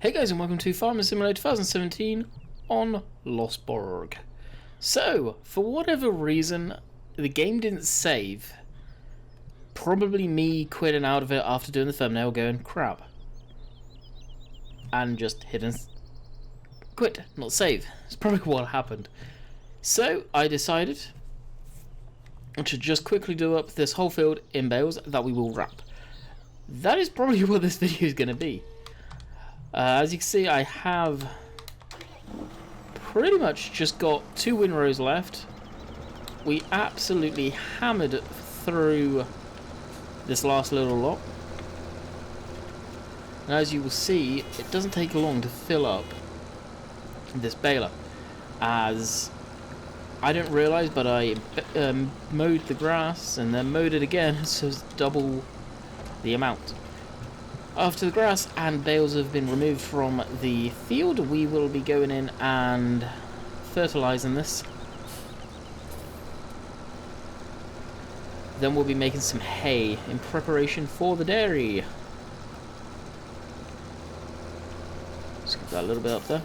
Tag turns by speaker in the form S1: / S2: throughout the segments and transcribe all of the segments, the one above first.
S1: Hey guys, and welcome to Farming Simulator 2017 on Lossberg. So, for whatever reason, the game didn't save. Probably me quitting out of it after doing the thumbnail going, crap. And just hitting quit, not save. It's probably what happened. So, I decided to just quickly do up this whole field in bales that we will wrap. That is probably what this video is going to be. As you can see, I have pretty much just got 2 windrows left. We absolutely hammered through this last little lot. And as you will see, it doesn't take long to fill up this baler. As I didn't realise, but I mowed the grass and then mowed it again, so it's double the amount. After the grass and bales have been removed from the field, we will be going in and fertilising this. Then we'll be making some hay in preparation for the dairy. Skip that a little bit up there.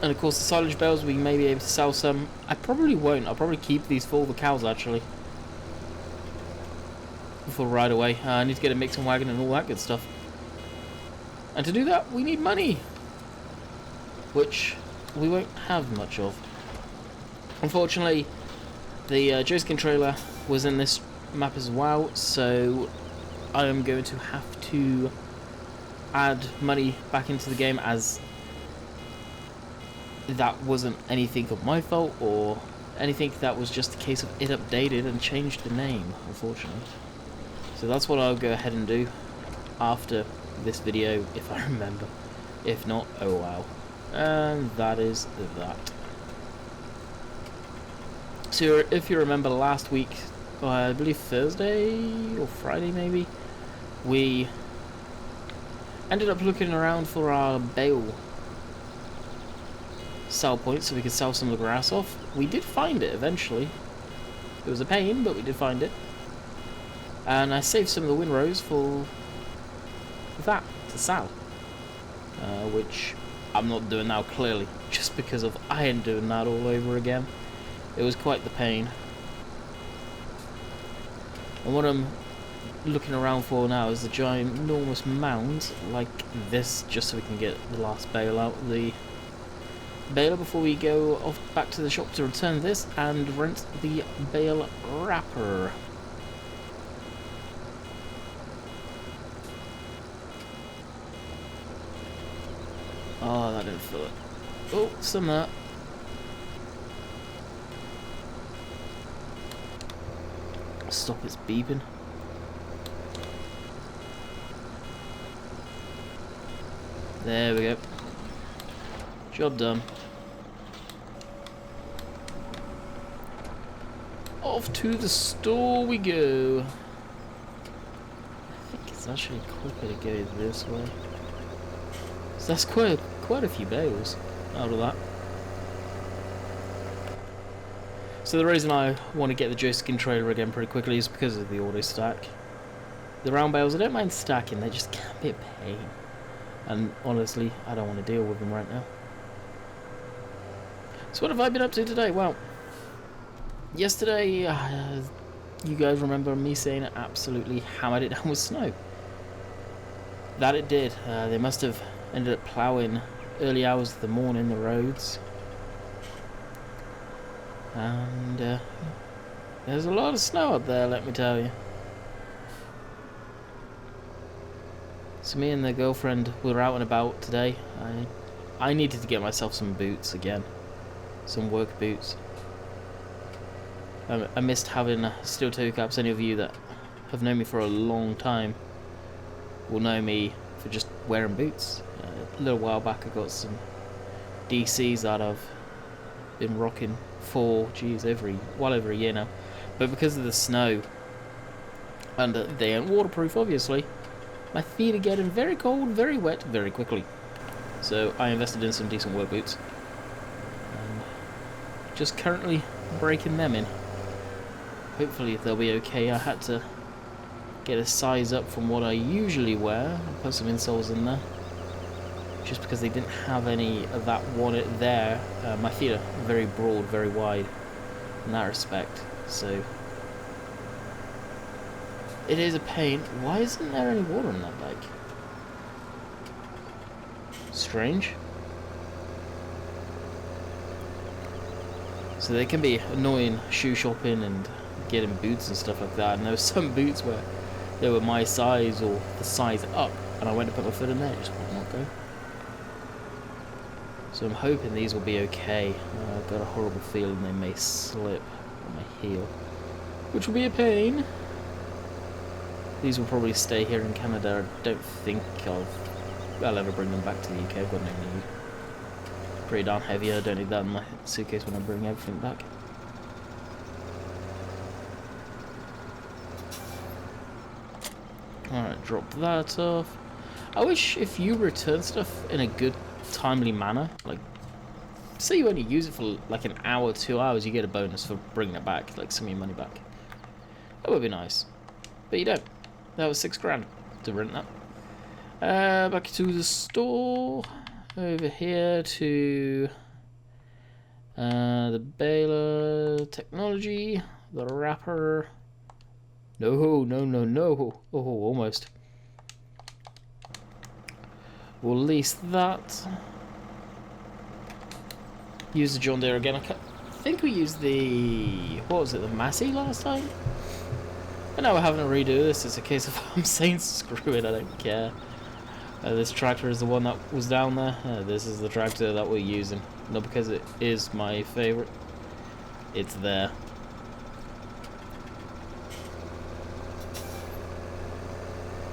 S1: And of course the silage bales, we may be able to sell some. I probably won't, I'll probably keep these for the cows actually. For right away. I need to get a mixing wagon and all that good stuff. And to do that, we need money, which we won't have much of. Unfortunately, the joystick trailer was in this map as well, so I am going to have to add money back into the game, as that wasn't anything of my fault or anything. That was just a case of it updated and changed the name, unfortunately. So that's what I'll go ahead and do after this video, if I remember. If not, oh wow. And that is that. So if you remember last week, I believe Thursday or Friday maybe, we ended up looking around for our bale sell point so we could sell some of the grass off. We did find it eventually. It was a pain, but we did find it. And I saved some of the windrows for that to sell, which I'm not doing now clearly, just because of I ain't doing that all over again. It was quite the pain. And what I'm looking around for now is the giant enormous mounds like this, just so we can get the last bale out of the baler before we go off back to the shop to return this and rent the bale wrapper. Oh, that didn't fill it. Oh, some of that. Stop its beeping. There we go. Job done. Off to the store we go. I think it's actually quicker to go this way. So that's quite a few bales out of that. So the reason I want to get the joystick trailer again pretty quickly is because of the auto stack. The round bales, I don't mind stacking, they just can be a pain. And honestly, I don't want to deal with them right now. So what have I been up to today? Well, yesterday, you guys remember me saying it absolutely hammered it down with snow. That it did. They must have ended up ploughing early hours of the morning the roads, and there's a lot of snow up there, let me tell you. So me and the girlfriend were out and about today. I needed to get myself some boots again, some work boots. I missed having steel toe caps. Any of you that have known me for a long time will know me for just wearing boots. A little while back I got some DCs that I've been rocking for, well over a year now. But because of the snow, and they aren't waterproof obviously, my feet are getting very cold, very wet, very quickly. So I invested in some decent work boots. Just currently breaking them in. Hopefully they'll be okay. I had to get a size up from what I usually wear. I'll put some insoles in there, just because they didn't have any of that one there. My feet are very broad, very wide in that respect, so it is a pain. Why isn't there any water in that bike? Strange. So they can be annoying shoe shopping and getting boots and stuff like that, and there were some boots where they were my size or the size up, and I went to put my foot in there, it just would not go. So I'm hoping these will be okay. I've got a horrible feeling they may slip on my heel, which will be a pain. These will probably stay here in Canada. I don't think I'll ever bring them back to the UK. I've got no need. Pretty darn heavy. I don't need that in my suitcase when I bring everything back. Alright, drop that off. I wish if you return stuff in a good, timely manner, like, say you only use it for like an hour, 2 hours, you get a bonus for bringing it back, like some of your money back. That would be nice. But you don't. That was $6 to rent that. Back to the store. Over here to the baler technology, the wrapper. No, no, no, no. Oh, almost. We'll lease that. Use the John Deere again. I think we used the, what was it, the Massey last time? But now we're having to redo this. It's a case of I'm saying screw it, I don't care. This tractor is the one that was down there. This is the tractor that we're using. Not because it is my favorite. It's there.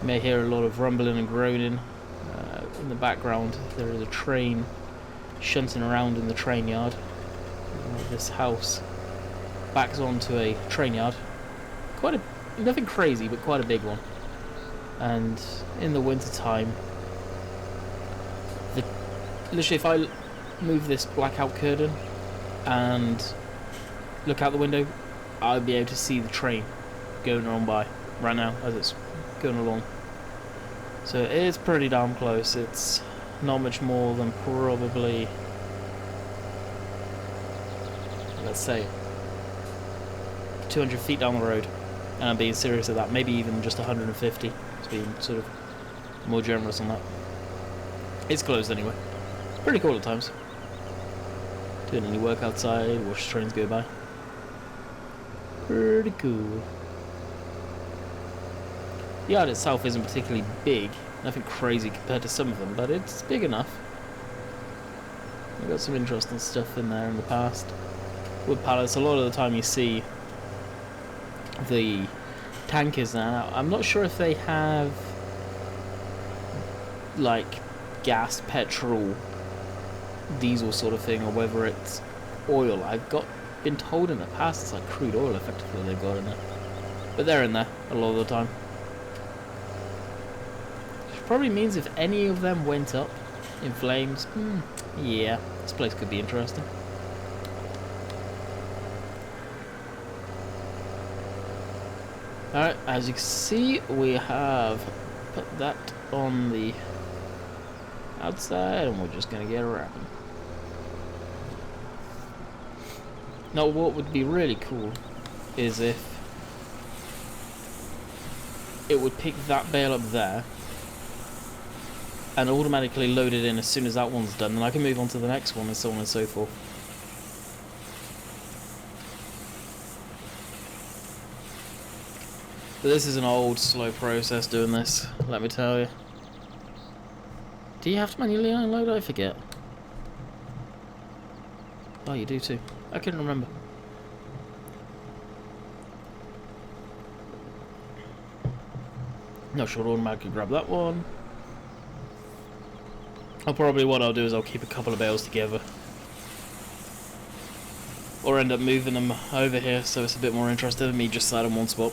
S1: You may hear a lot of rumbling and groaning. In the background there is a train shunting around in the train yard. This house backs onto a train yard. Nothing crazy, but quite a big one. And in the winter time, literally if I move this blackout curtain and look out the window, I'll be able to see the train going on by right now as it's going along. So it is pretty damn close. It's not much more than probably, let's say, 200 feet down the road. And I'm being serious at that. Maybe even just 150. It's being sort of more generous on that. It's closed anyway. Pretty cool at times. Doing any work outside, watch trains go by. Pretty cool. The yard itself isn't particularly big, nothing crazy compared to some of them, but it's big enough. We've got some interesting stuff in there in the past. Wood pallets, a lot of the time you see the tankers now. I'm not sure if they have like gas, petrol, diesel sort of thing, or whether it's oil. I've been told in the past it's like crude oil effectively they've got in there. But they're in there a lot of the time. Which probably means if any of them went up in flames, yeah, this place could be interesting. Alright, as you can see, we have put that on the outside and we're just going to get wrapping. Now what would be really cool is if it would pick that bale up there and automatically load it in as soon as that one's done, and I can move on to the next one and so on and so forth. But this is an old, slow process doing this, let me tell you. Do you have to manually unload? I forget. Oh, you do too. I couldn't remember. No, sure, automatically grab that one. What I'll do is I'll keep a couple of bales together. Or end up moving them over here so it's a bit more interesting than me just sat in one spot.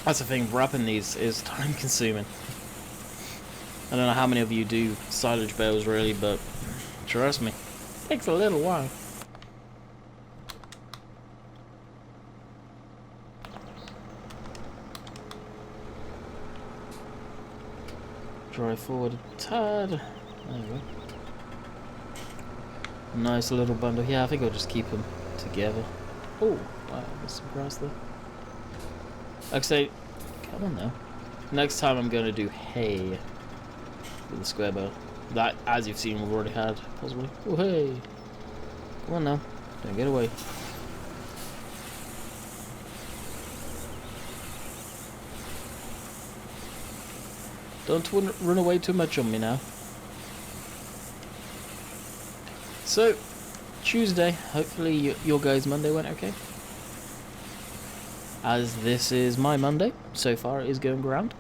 S1: That's the thing, wrapping these is time consuming. I don't know how many of you do silage bales really, but trust me, it takes a little while. Drive forward a tad. There we go. Nice little bundle. Yeah, I think I'll just keep them together. Oh, wow, there's some grass there. Like I say, come on now. Next time I'm going to do hay with the square bow. That, as you've seen, we've already had, possibly. Oh, hey! Come on now. Don't get away. Don't run away too much on me now. So, Tuesday. Hopefully your guys' Monday went okay. As this is my Monday, so far it is going grand.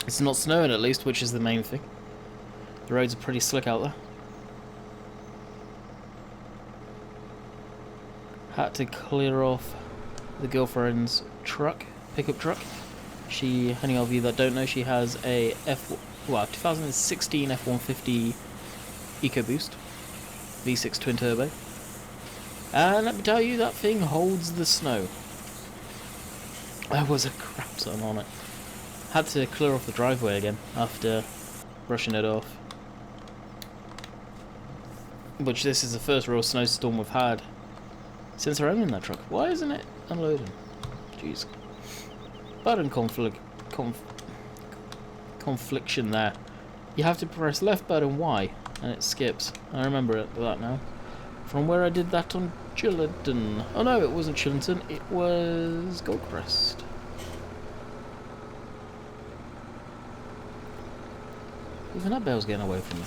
S1: It's not snowing at least, which is the main thing. The roads are pretty slick out there. Had to clear off the girlfriend's truck, pickup truck. She, any of you that don't know, she has a 2016 F-150 EcoBoost V6 twin turbo. And let me tell you, that thing holds the snow. There was a crap ton on it. Had to clear off the driveway again after brushing it off. Which this is the first real snowstorm we've had since we're owning that truck. Why isn't it unloading? Jeez. Button confliction there. You have to press left button Y and it skips. I remember that now. From where I did that on Chillington. Oh no, it wasn't Chillington, it was Goldcrest. Even that bell's getting away from me.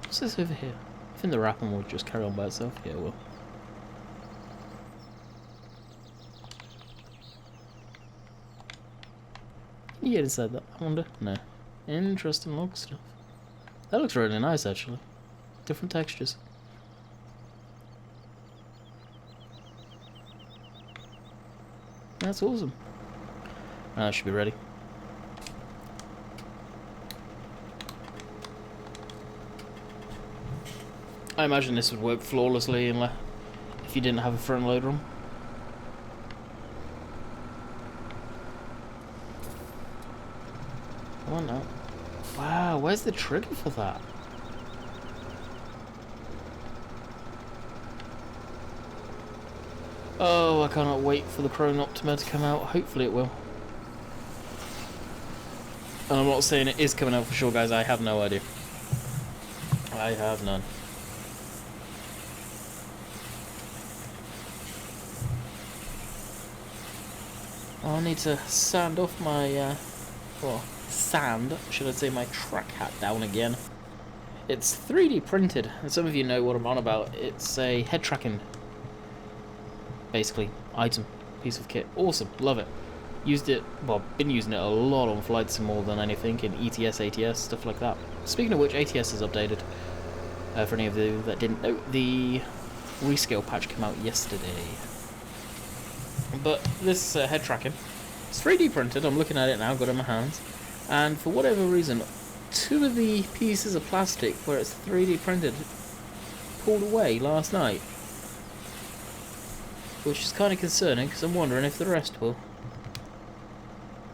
S1: What's this over here? I think the wrapping will just carry on by itself. Yeah, it will. Can you get inside that? I wonder. No. Interesting log stuff. That looks really nice, actually. Different textures. That's awesome. That should be ready. I imagine this would work flawlessly if you didn't have a front loader on. Come on now. Wow, where's the trigger for that? Oh, I cannot wait for the Chrome Optima to come out. Hopefully it will. And I'm not saying it is coming out for sure, guys. I have no idea. I have none. I'll need to sand off my, sand, should I say, my track hat down again. It's 3D printed, and some of you know what I'm on about. It's a head tracking, basically, item, piece of kit. Awesome, love it. Used it, well, been using it a lot on flights more than anything, in ETS, ATS, stuff like that. Speaking of which, ATS is updated. For any of you that didn't know, the rescale patch came out yesterday. But this head tracking, it's 3D printed. I'm looking at it now, got it in my hands, and for whatever reason, two of the pieces of plastic where it's 3D printed pulled away last night, which is kind of concerning because I'm wondering if the rest will.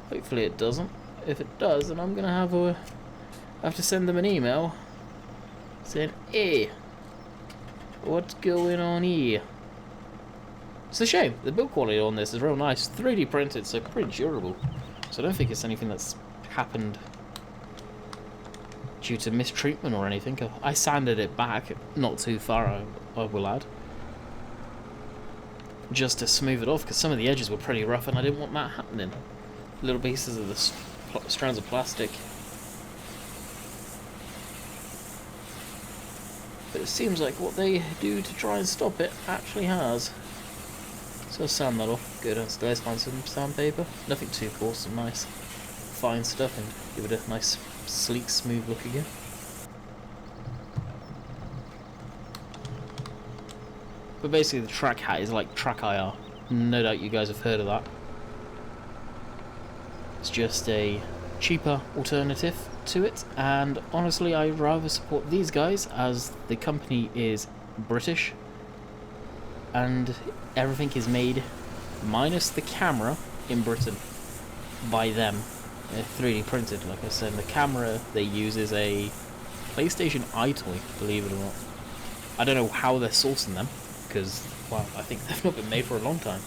S1: Hopefully it doesn't. If it does, then I'm gonna have to send them an email saying, "Hey, what's going on here?" It's a shame. The build quality on this is real nice. 3D printed, so pretty durable. So I don't think it's anything that's happened due to mistreatment or anything. I sanded it back, not too far, I will add, just to smooth it off, because some of the edges were pretty rough and I didn't want that happening. Little pieces of the strands of plastic. But it seems like what they do to try and stop it actually has. So I'll sand that off, go downstairs, find some sandpaper, nothing too coarse, some nice fine stuff, and give it a nice sleek, smooth look again. But basically the track hat is like track IR, no doubt you guys have heard of that. It's just a cheaper alternative to it, and honestly I'd rather support these guys as the company is British and everything is made minus the camera in Britain. by them. They're 3D printed, like I said. And the camera they use is a PlayStation iToy, believe it or not. I don't know how they're sourcing them, because, well, I think they've not been made for a long time.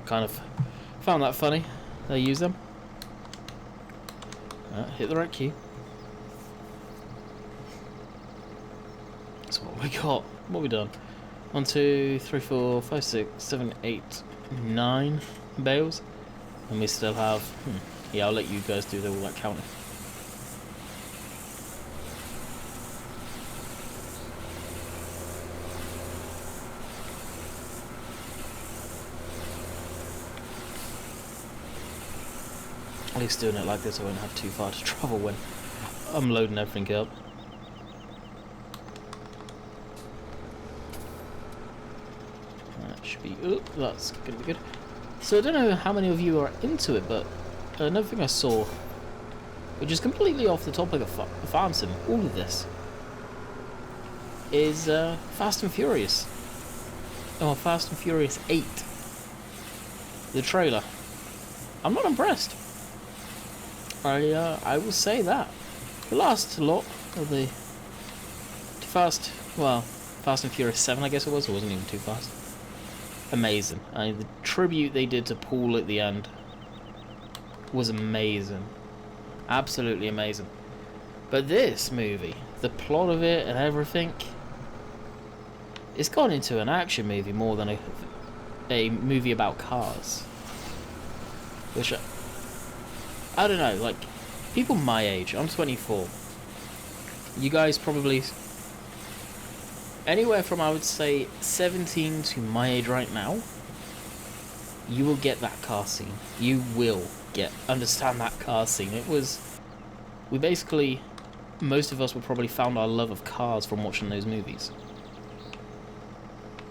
S1: Kind of found that funny. They use them. Hit the right key. So what we got? What have we done? 1, 2, 3, 4, 5, 6, 7, 8, 9 bales. And we still have... yeah, I'll let you guys do all that counting. At least doing it like this, I won't have too far to travel when I'm loading everything up. That should be... oh, that's going to be good. So I don't know how many of you are into it, but another thing I saw, which is completely off the topic of farm sim, all of this, is Fast and Furious. Oh, Fast and Furious 8. The trailer. I'm not impressed. I will say that. The last lot of the Fast and Furious 7, I guess it was. It wasn't even too fast. Amazing. The tribute they did to Paul at the end was amazing. Absolutely amazing. But this movie, the plot of it and everything, it's gone into an action movie more than a movie about cars. Which... I don't know, like, people my age, I'm 24. You guys probably... anywhere from, I would say, 17 to my age right now, you will get that car scene. You will understand that car scene. It was... we basically... most of us would probably found our love of cars from watching those movies.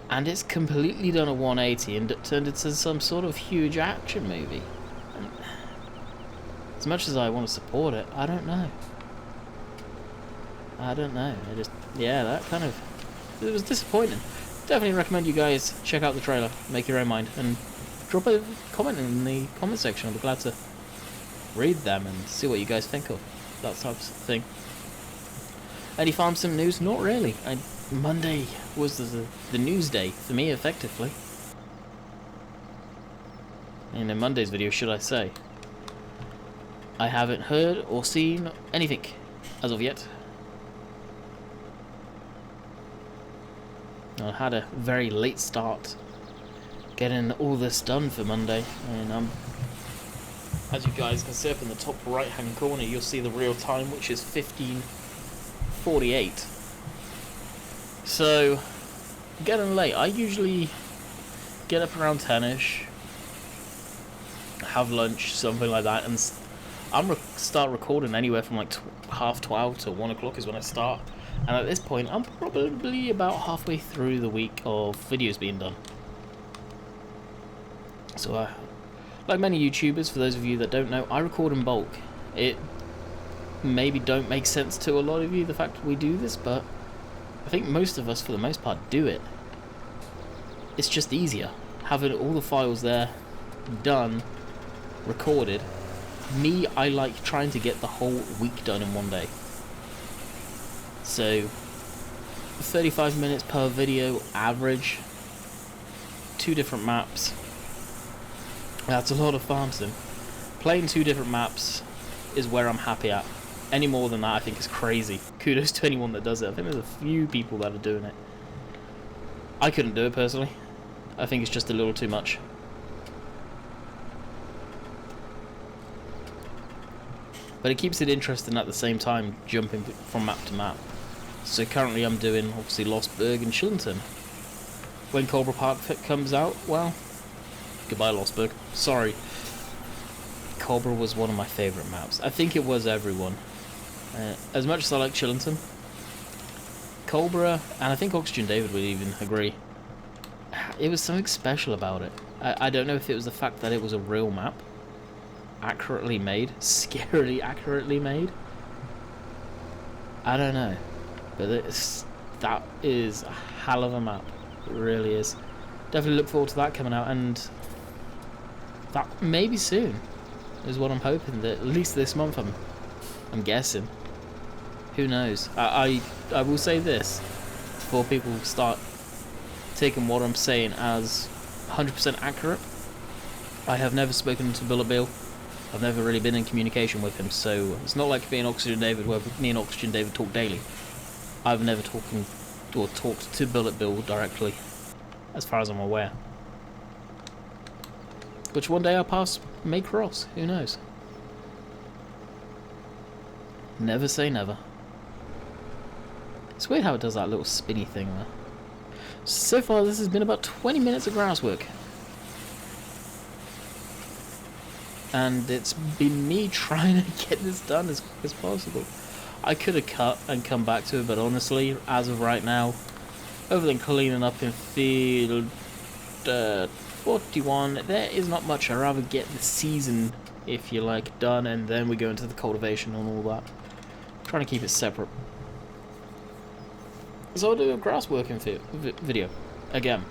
S1: And it's completely done a 180 and it turned into some sort of huge action movie. As much as I want to support it, I don't know. I just... yeah, that kind of... it was disappointing. Definitely recommend you guys check out the trailer, make your own mind, and drop a comment in the comment section. I'll be glad to read them and see what you guys think of that type of thing. Any farm sim news? Not really. Monday was the news day for me, effectively. And in Monday's video, should I say, I haven't heard or seen anything as of yet. I had a very late start getting all this done for Monday, and as you guys can see up in the top right hand corner, you'll see the real time, which is 15:48. So getting late. I usually get up around 10ish, have lunch, something like that, and start recording anywhere from like 12:30 to 1 o'clock is when I start. And at this point, I'm probably about halfway through the week of videos being done. So, like many YouTubers, for those of you that don't know, I record in bulk. It maybe don't make sense to a lot of you, the fact that we do this, but I think most of us, for the most part, do it. It's just easier, having all the files there, done, recorded. Me, I like trying to get the whole week done in one day. So, 35 minutes per video, average, 2 different maps. That's a lot of farm sim. Playing 2 different maps is where I'm happy at. Any more than that, I think is crazy. Kudos to anyone that does it. I think there's a few people that are doing it. I couldn't do it personally. I think it's just a little too much. But it keeps it interesting at the same time, jumping from map to map. So currently I'm doing, obviously, Lossberg and Chillington. When Cobra Park comes out, well, goodbye Lossberg. Sorry. Cobra was one of my favourite maps. I think it was everyone. As much as I like Chillington, Cobra, and I think Oxygen David would even agree, it was something special about it. I don't know if it was the fact that it was a real map, accurately made, scarily accurately made. I don't know, but that is a hell of a map. It really is. definitely look forward to that coming out, and that maybe soon is what I'm hoping. That at least this month, I'm guessing. Who knows? I will say this before people start taking what I'm saying as 100% accurate. I have never spoken to Bullet Bill. I've never really been in communication with him, so it's not like me and Oxygen David, where me and Oxygen David talk daily. I've never talked to Bullet Bill directly, as far as I'm aware. Which one day our paths may cross, who knows? Never say never. It's weird how it does that little spinny thing there. So far this has been about 20 minutes of grass work. And it's been me trying to get this done as quick as possible. I could have cut and come back to it, but honestly, as of right now, other than cleaning up in field 41, there is not much. I'd rather get the season, if you like, done, and then we go into the cultivation and all that. I'm trying to keep it separate. So I'll do a grass working video again.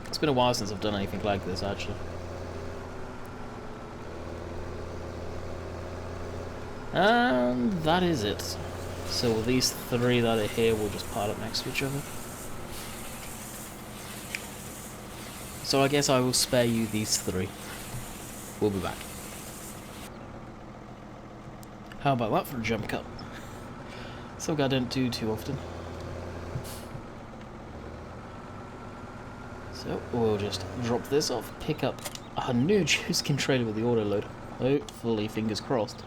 S1: It's been a while since I've done anything like this, actually. And that is it. So these three that are here will just pile up next to each other. So I guess I will spare you these three. We'll be back. How about that for a jump cut? Something I don't do too often. So we'll just drop this off, pick up a new juice skin trailer with the auto load. Hopefully, fingers crossed,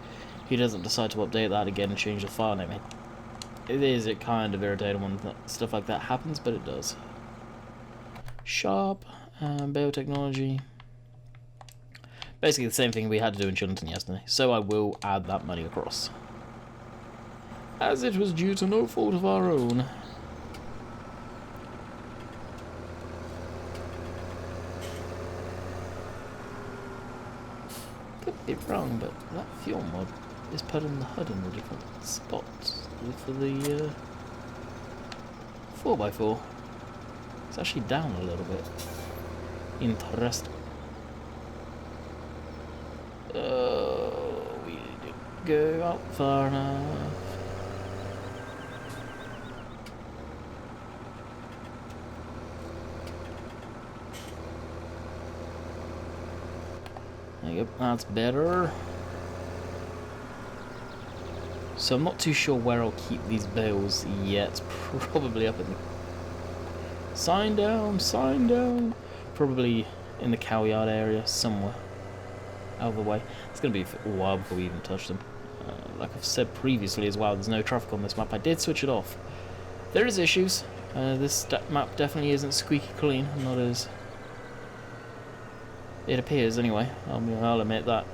S1: he doesn't decide to update that again and change the file name. It kind of irritating when stuff like that happens, but it does. Sharp, biotechnology. Basically the same thing we had to do in Chilton yesterday, so I will add that money across. As it was due to no fault of our own. Could be wrong, but that fuel mod is putting the HUD in a different spot for the 4x4. It's actually down a little bit. Interesting. We didn't go out far enough. There you go, that's better. So I'm not too sure where I'll keep these bales yet. Probably up in the... Sign down, sign down. Probably in the cow yard area somewhere. Out of the way. It's going to be a while before we even touch them. Like I've said previously as well, there's no traffic on this map. I did switch it off. There is issues. This map definitely isn't squeaky clean. Not as... it appears anyway. I'll admit that.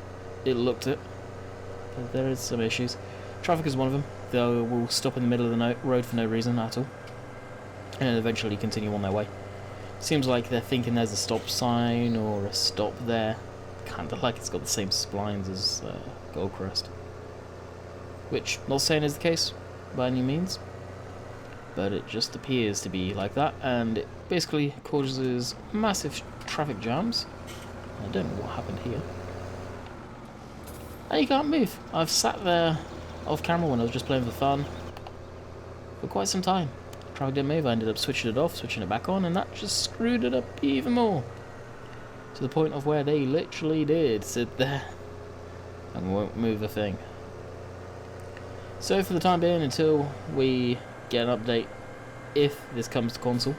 S1: It looked it. But there is some issues. Traffic is one of them. They will stop in the middle of the road for no reason at all. And eventually continue on their way. Seems like they're thinking there's a stop sign or a stop there. Kind of like it's got the same splines as Goldcrest. Which, not saying is the case by any means. But it just appears to be like that. And it basically causes massive traffic jams. I don't know what happened here. And you can't move. I've sat there off camera when I was just playing for fun for quite some time. Traffic didn't move. I ended up switching it off, switching it back on, and that just screwed it up even more. To the point of where they literally did sit there and won't move a thing. So for the time being, until we get an update, if this comes to console,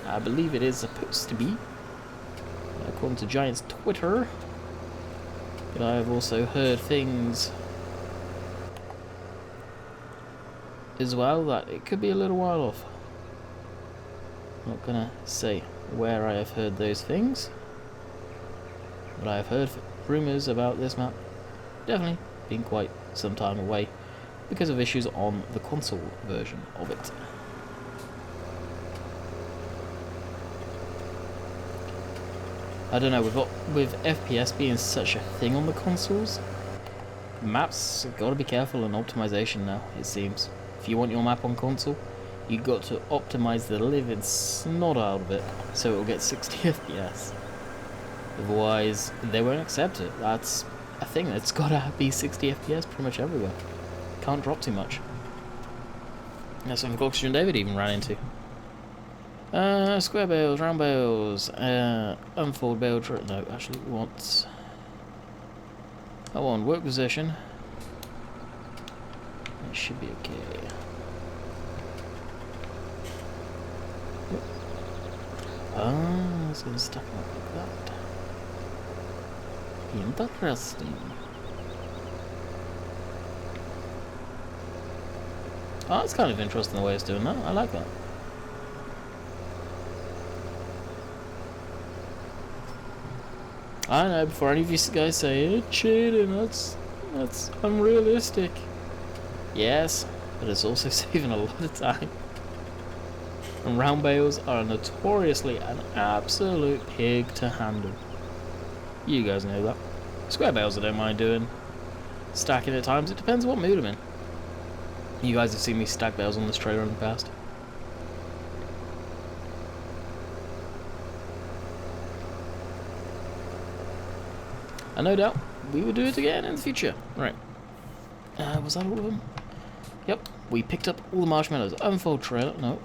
S1: I believe it is supposed to be, according to Giant's Twitter. But I have also heard things as well that it could be a little while off. Not gonna say where I have heard those things, but I have heard rumours about this map definitely being quite some time away because of issues on the console version of it. I don't know, with FPS being such a thing on the consoles, maps got to be careful in optimization now, it seems. If you want your map on console, you got to optimize the living snot out of it so it will get 60 FPS. Otherwise, they won't accept it. That's a thing. It's gotta be 60 FPS pretty much everywhere. Can't drop too much. That's something Oxygen David even ran into. Square bales, round bales, unfold bale. No, actually, we want. I want work position. It should be okay. Ah, it's gonna stack up like that. Interesting. Oh, it's kind of interesting the way it's doing that. I like that. I know, before any of you guys say it's cheating, that's unrealistic. Yes, but it's also saving a lot of time. And round bales are notoriously an absolute pig to handle. You guys know that. Square bales I don't mind doing. Stacking at times, it depends what mood I'm in. You guys have seen me stack bales on this trailer in the past. And no doubt, we will do it again in the future. Right. Was that all of them? Yep, we picked up all the marshmallows. Unfold trailer, no.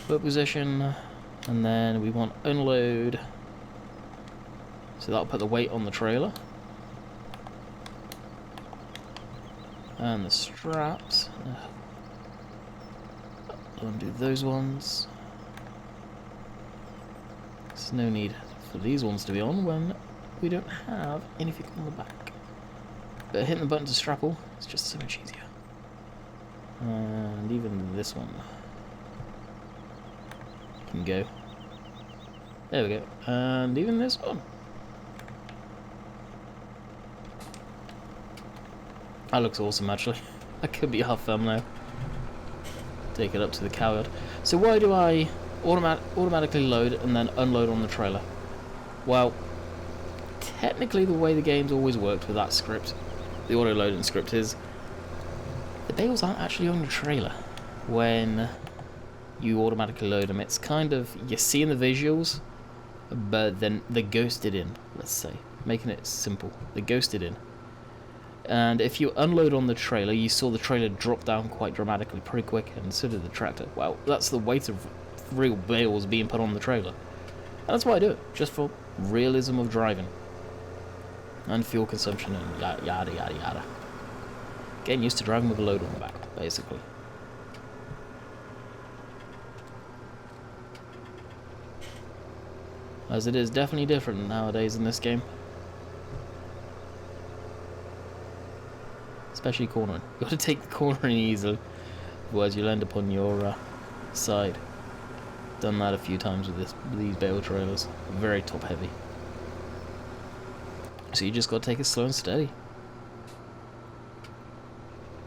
S1: Work position, and then we want unload. So that'll put the weight on the trailer. And the straps. Undo those ones. There's no need for these ones to be on when we don't have anything on the back. But hitting the button to strap all is just so much easier. And even this one can go. There we go. And even this one. That looks awesome, actually. That could be our thumbnail. Take it up to the cowyard. So why do I automatically load and then unload on the trailer? Well, technically the way the game's always worked with that script, the auto loading script, is the bales aren't actually on the trailer when you automatically load them. It's kind of, you're seeing the visuals, but then they're ghosted in, let's say. Making it simple. They're ghosted in. And if you unload on the trailer, you saw the trailer drop down quite dramatically, pretty quick, and so did the tractor. Well, that's the weight of real bales being put on the trailer. And that's why I do it, just for realism of driving. And fuel consumption and yada yada yada. Getting used to driving with a load on the back, basically. As it is definitely different nowadays in this game. Especially cornering. You've got to take the cornering easily, otherwise you'll end up on your side. Done that a few times with these bale trailers. Very top heavy. So you just got to take it slow and steady.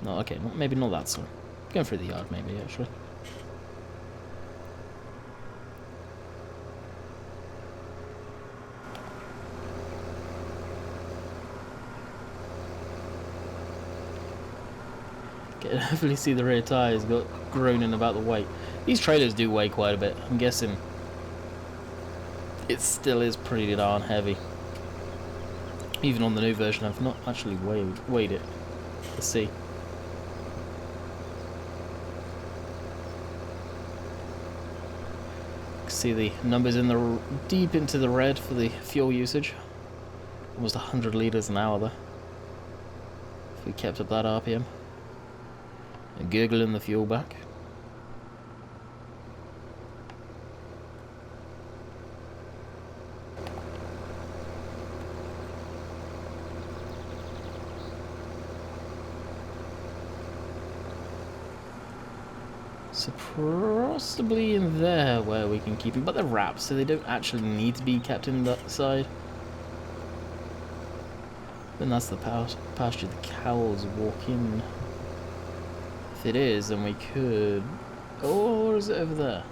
S1: No, okay, maybe not that slow. Going through the yard, maybe, actually. Can definitely see the rear tyres got groaning about the weight. These trailers do weigh quite a bit. I'm guessing it still is pretty darn heavy. Even on the new version, I've not actually weighed it. Let's see. You can see the numbers in the deep into the red for the fuel usage. Almost 100 litres an hour there. If we kept up that RPM. And giggling the fuel back. So possibly in there where we can keep them, but they're wrapped, so they don't actually need to be kept in that side. Then that's the pasture the cows walk in. If it is, then we could... Or is it over there?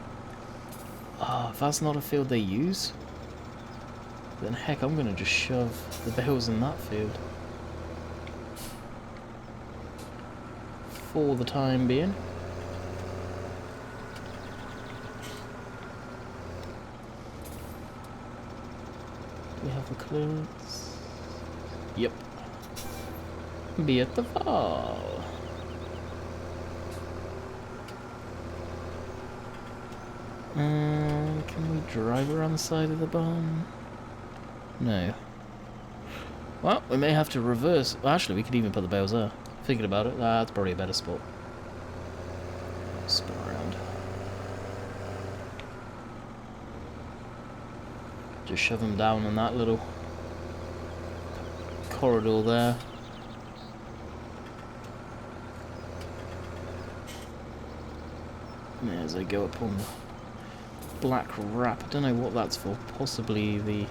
S1: Oh, if that's not a field they use, then heck, I'm going to just shove the bales in that field. For the time being. We have the clearance. Yep. Beautiful. Can we drive around the side of the barn? No. Well, we may have to reverse. Well, actually, we could even put the bales there. Thinking about it, that's probably a better spot. Spin around. Just shove them down in that little corridor there. And as I go up on the black wrap, I don't know what that's for. Possibly the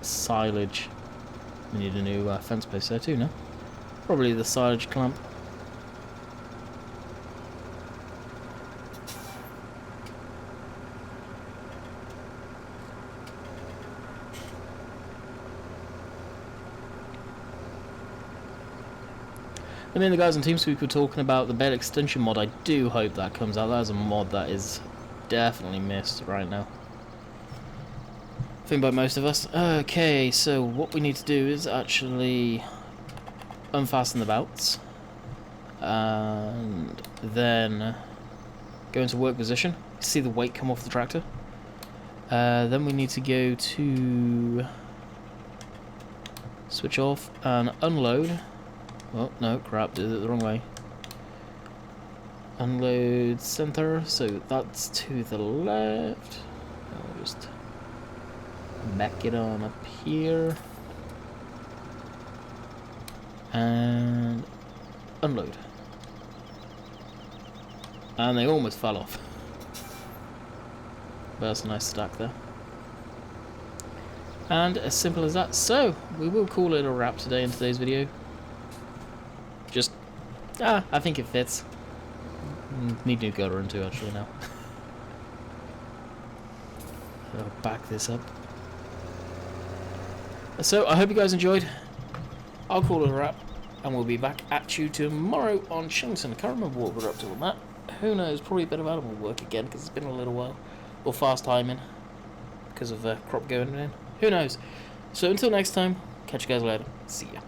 S1: silage. We need a new fence post there too, no? Probably the silage clamp. I mean, the guys on TeamSpeak were talking about the bed extension mod. I do hope that comes out. That is a mod that is definitely missed right now. I think by most of us. Okay, so what we need to do is actually unfasten the belts. And then go into work position. See the weight come off the tractor. Then we need to go to switch off and unload. Oh, no, crap, did it the wrong way. Unload center, so that's to the left. I'll just back it on up here. And unload. And they almost fell off. But that's a nice stack there. And as simple as that. So, we will call it a wrap today in today's video. Just, I think it fits. Need new gutter into actually now. I'll back this up. So, I hope you guys enjoyed. I'll call it a wrap, and we'll be back at you tomorrow on Shillington. I can't remember what we're up to on that. Who knows, probably a bit of animal work again, because it's been a little while. Or fast timing, because of crop going in. Who knows? So, until next time, catch you guys later. See ya.